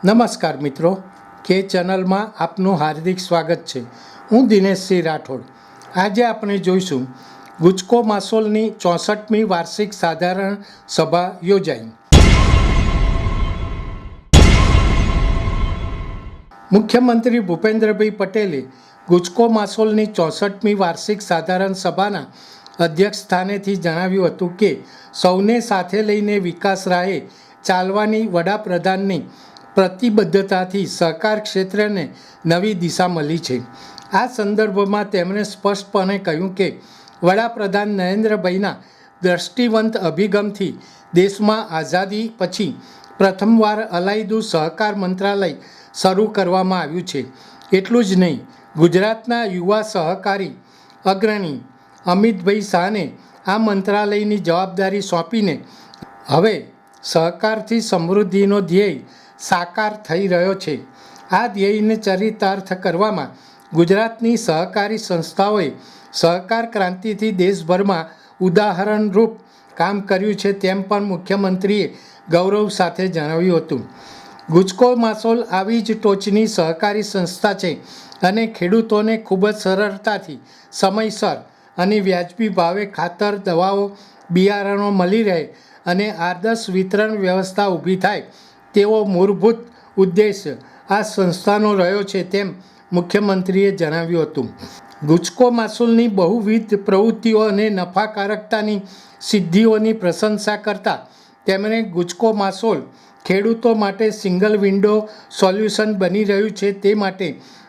નમસ્કાર મિત્રો, કે ચેનલમાં આપનું હાર્દિક સ્વાગત છે. હું દિનેશસિંહ રાઠોડ. આજે આપણે જોઈશું ગુજકો માસોલની 64મી વાર્ષિક સાધારણ સભા યોજાઈ. મુખ્યમંત્રી ભૂપેન્દ્રભાઈ પટેલે ગુજકો માસોલની 64મી વાર્ષિક સાધારણ સભાના અધ્યક્ષ સ્થાનેથી જણાવ્યું હતું કે સૌને સાથે લઈને વિકાસ રાહે ચાલવાની વડાપ્રધાનની પ્રતિબદ્ધતાથી સહકાર ક્ષેત્રને નવી દિશા મળી છે. આ સંદર્ભમાં તેમણે સ્પષ્ટપણે કહ્યું કે વડાપ્રધાન નરેન્દ્રભાઈના દ્રષ્ટિવંત અભિગમથી દેશમાં આઝાદી પછી પ્રથમવાર અલાયદું સહકાર મંત્રાલય શરૂ કરવામાં આવ્યું છે. એટલું જ નહીં, ગુજરાતના યુવા સહકારી અગ્રણી અમિતભાઈ શાહને આ મંત્રાલયની જવાબદારી સોંપીને હવે સહકારથી સમૃદ્ધિનો ધ્યેય સાકાર થઈ રહ્યો છે. આ ધ્યેયને ચરિતાર્થ કરવામાં ગુજરાતની સહકારી સંસ્થાઓએ સહકાર ક્રાંતિથી દેશભરમાં ઉદાહરણરૂપ કામ કર્યું છે, તેમ પણ મુખ્યમંત્રીએ ગૌરવ સાથે જણાવ્યું હતું. ગુજકો માસોલ આવી જ ટોચની સહકારી સંસ્થા છે અને ખેડૂતોને ખૂબ જ સરળતાથી, સમયસર અને વ્યાજબી ભાવે ખાતર, દવાઓ, બિયારણો મળી રહે અને આદર્શ વિતરણ વ્યવસ્થા ઊભી થાય તેવો મૂળભૂત ઉદ્દેશ્ય આ સંસ્થાનો રહ્યો છે, તેમ મુખ્યમંત્રીએ જણાવ્યું હતું. ગુજકો માસોલની બહુવિધ પ્રવૃત્તિઓ અને નફાકારકતાની સિદ્ધિઓની પ્રશંસા કરતા તેમણે ગુજકો માસોલ ખેડૂતો માટે સિંગલ વિન્ડો સોલ્યુશન બની રહ્યું છે તે માટે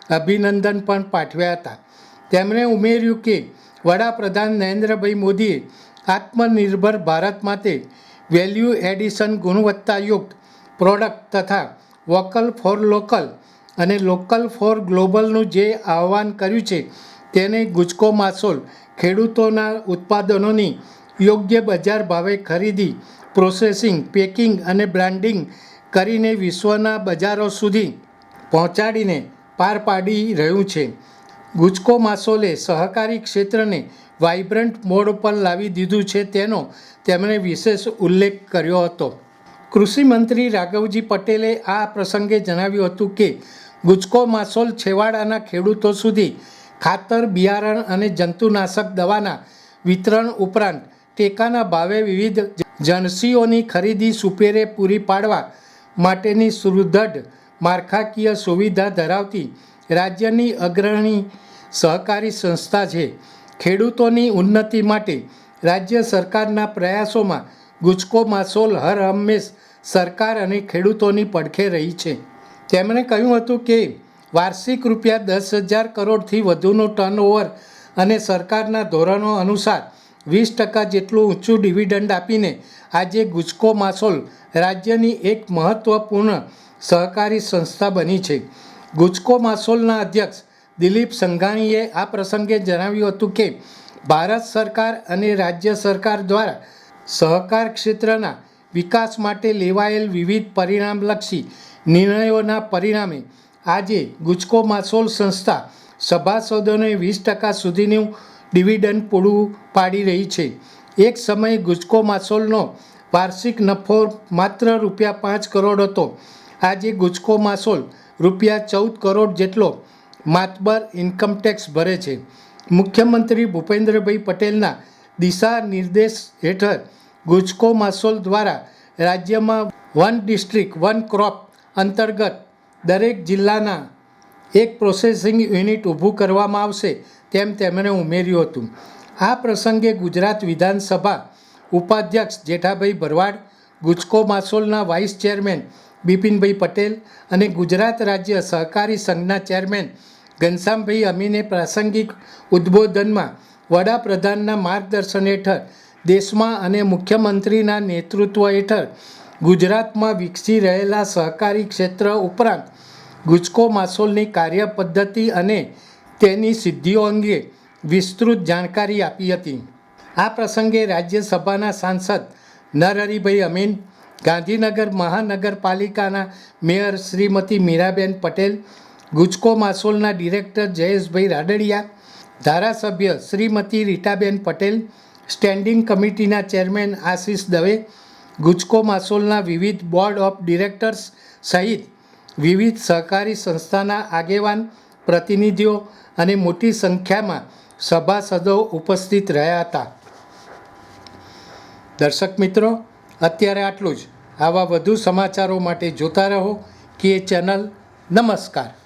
અભિનંદન પણ પાઠવ્યા હતા. તેમણે ઉમેર્યું કે વડાપ્રધાન નરેન્દ્રભાઈ મોદીએ આત્મનિર્ભર ભારત માટે વેલ્યુ એડિશન, ગુણવત્તાયુક્ત પ્રોડક્ટ તથા વોકલ ફોર લોકલ અને લોકલ ફોર ગ્લોબલનું જે આહ્વાન કર્યું છે તેને ગુજકો માસોલ ખેડૂતોના ઉત્પાદનોની યોગ્ય બજાર ભાવે ખરીદી, પ્રોસેસિંગ, પેકિંગ અને બ્રાન્ડિંગ કરીને વિશ્વના બજારો સુધી પહોંચાડીને પાર પાડી રહ્યું છે. ગુજકો માસોલે સહકારી ક્ષેત્રને વાઇબ્રન્ટ મોડ પર લાવી દીધું છે તેનો તેમણે વિશેષ ઉલ્લેખ કર્યો હતો. કૃષિમંત્રી રાઘવજી પટેલે આ પ્રસંગે જણાવ્યું હતું કે ગુજકો માસોલ છેવાડાના ખેડૂતો સુધી ખાતર, બિયારણ અને જંતુનાશક દવાના વિતરણ ઉપરાંત ટેકાના ભાવે વિવિધ જણસીઓની ખરીદી સુપેરે પૂરી પાડવા માટેની સુદૃઢ માળખાકીય સુવિધા ધરાવતી રાજ્યની અગ્રણી સહકારી સંસ્થા છે. ખેડૂતોની ઉન્નતિ માટે રાજ્ય સરકારના પ્રયાસોમાં ગુજકો માસોલ હર હંમેશ સરકાર અને ખેડૂતોની પડખે રહી છે. તેમણે કહ્યું હતું કે વાર્ષિક ₹10,000 કરોડથી વધુનું ટર્નઓવર અને સરકારના ધોરણો અનુસાર 20% જેટલું ઊંચું ડિવિડન્ડ આપીને આજે ગુજકો માસોલ રાજ્યની એક મહત્વપૂર્ણ સહકારી સંસ્થા બની છે. ગુજકો માસોલના અધ્યક્ષ દિલીપ સંઘાણીએ આ પ્રસંગે જણાવ્યું હતું કે ભારત સરકાર અને રાજ્ય સરકાર દ્વારા સહકાર ક્ષેત્રના વિકાસ માટે લેવાયેલ વિવિધ પરિણામલક્ષી નિર્ણયોના પરિણામે આજે ગુજકો માસોલ સંસ્થા સભાસદોને 20% સુધીનું ડિવિડન્ડ પૂરું પાડી રહી છે. એક સમયે ગુજકો માસોલનો વાર્ષિક નફો માત્ર ₹5 કરોડ હતો. આજે ગુજકો માસોલ ₹14 કરોડ જેટલો માતબર ઇન્કમટેક્સ ભરે છે. મુખ્યમંત્રી ભૂપેન્દ્રભાઈ પટેલના દિશા નિર્દેશ હેઠળ ગુજકો માસોલ દ્વારા રાજ્યમાં વન ડિસ્ટ્રિક્ટ વન ક્રોપ અંતર્ગત દરેક જિલ્લાના એક પ્રોસેસિંગ યુનિટ ઊભું કરવામાં આવશે, તેમ તેમણે ઉમેર્યું હતું. આ પ્રસંગે ગુજરાત વિધાનસભા ઉપાધ્યક્ષ જેઠાભાઈ ભરવાડ, ગુજકો માસોલના વાઇસ ચેરમેન બિપિનભાઈ પટેલ અને ગુજરાત રાજ્ય સહકારી સંઘના ચેરમેન ઘનશ્યામભાઈ અમીને પ્રાસંગિક ઉદ્બોધનમાં વડાપ્રધાનના માર્ગદર્શન હેઠળ દેશમાં અને મુખ્યમંત્રીના નેતૃત્વ હેઠળ ગુજરાતમાં વિકસી રહેલા સહકારી ક્ષેત્ર ઉપરાંત ગુજકો માસોલની કાર્ય પદ્ધતિ અને તેની સિદ્ધિઓ અંગે વિસ્તૃત જાણકારી આપી હતી. આ પ્રસંગે રાજ્યસભાના સાંસદ નરહરિભાઈ અમીન, ગાંધીનગર મહાનગરપાલિકાના મેયર શ્રીમતી મીરાબેન પટેલ, ગુજકો માસોલના ડિરેક્ટર જયેશભાઈ રાડડિયા, ધારાસભ્ય શ્રીમતી રીટાબેન પટેલ, સ્ટેન્ડિંગ કમિટીના ચેરમેન આશિષ દવે, ગુજકો માસોલના વિવિધ બોર્ડ ઓફ ડિરેક્ટર્સ સહિત વિવિધ સહકારી સંસ્થાના આગેવાન પ્રતિનિધિઓ અને મોટી સંખ્યામાં સભાસદો ઉપસ્થિત રહ્યા હતા. દર્શક મિત્રો, અત્યારે આટલું જ. આવા વધુ સમાચારો માટે જોતા રહો કે ચેનલ. નમસ્કાર.